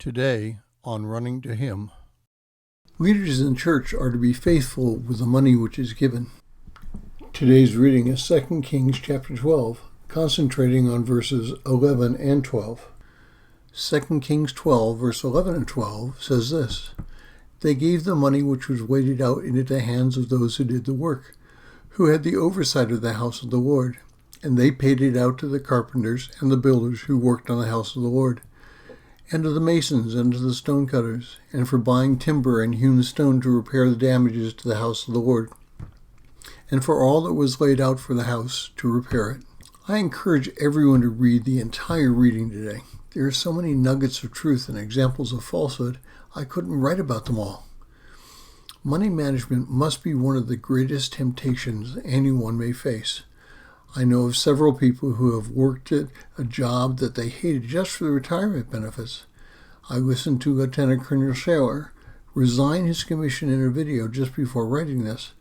Today on Running to Him. Leaders in church are to be faithful with the money which is given. Today's reading is 2 Kings chapter 12, concentrating on verses 11 and 12. 2 Kings 12, verse 11 and 12 says this: They gave the money which was weighted out into the hands of those who did the work, who had the oversight of the house of the Lord, and they paid it out to the carpenters and the builders who worked on the house of the Lord, and to the masons and to the stonecutters, and for buying timber and hewn stone to repair the damages to the house of the Lord, and for all that was laid out for the house to repair it. I encourage everyone to read the entire reading today. There are so many nuggets of truth and examples of falsehood, I couldn't write about them all. Money management must be one of the greatest temptations anyone may face. I know of several people who have worked at a job that they hated just for the retirement benefits. I listened to Lieutenant Colonel Scheller resign his commission in a video just before writing this.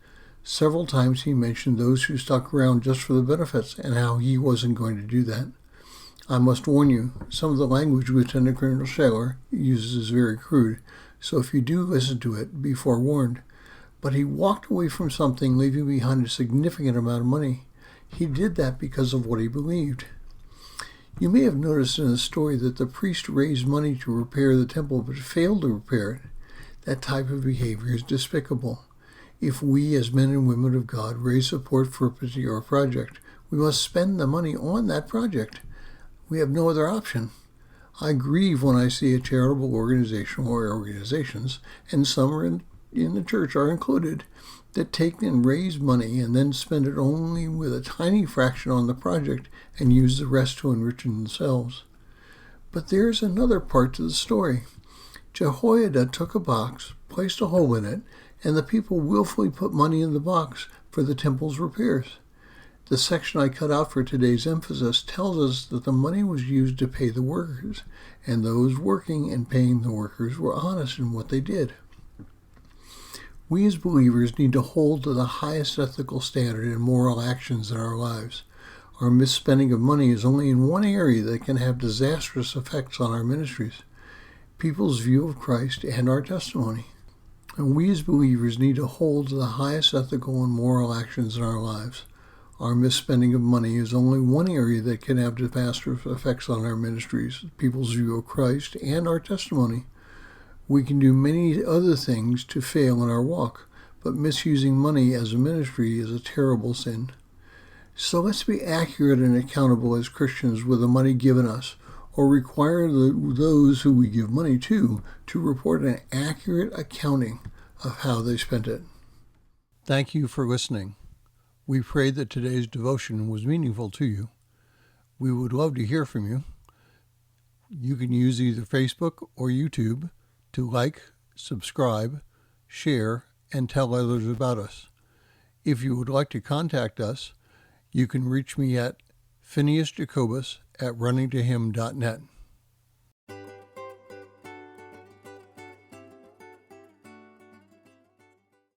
Several times he mentioned those who stuck around just for the benefits and how he wasn't going to do that. I must warn you, some of the language Lieutenant Colonel Scheller uses is very crude, so if you do listen to it, be forewarned. But he walked away from something, leaving behind a significant amount of money. He did that because of what he believed. You may have noticed in the story that the priest raised money to repair the temple but failed to repair it. That type of behavior is despicable. If we as men and women of God raise support for a particular project, we must spend the money on that project. We have no other option. I grieve when I see a charitable organization or organizations, and some are in the church are included, that take and raise money and then spend it only with a tiny fraction on the project and use the rest to enrich themselves. But there's another part to the story. Jehoiada took a box, placed a hole in it, and the people willfully put money in the box for the temple's repairs. The section I cut out for today's emphasis tells us that the money was used to pay the workers, and those working and paying the workers were honest in what they did. We as believers need to hold to the highest ethical standard in moral actions in our lives. Our misspending of money is only in one area that can have disastrous effects on our ministries, people's view of Christ and our testimony. And we as believers need to hold to the highest ethical and moral actions in our lives. Our misspending of money is only one area that can have disastrous effects on our ministries, people's view of Christ and our testimony. We can do many other things to fail in our walk, but misusing money as a ministry is a terrible sin. So let's be accurate and accountable as Christians with the money given us, or require those who we give money to report an accurate accounting of how they spent it. Thank you for listening. We pray that today's devotion was meaningful to you. We would love to hear from you. You can use either Facebook or YouTube to like, subscribe, share, and tell others about us. If you would like to contact us, you can reach me at phineasjacobus@runningtohim.net.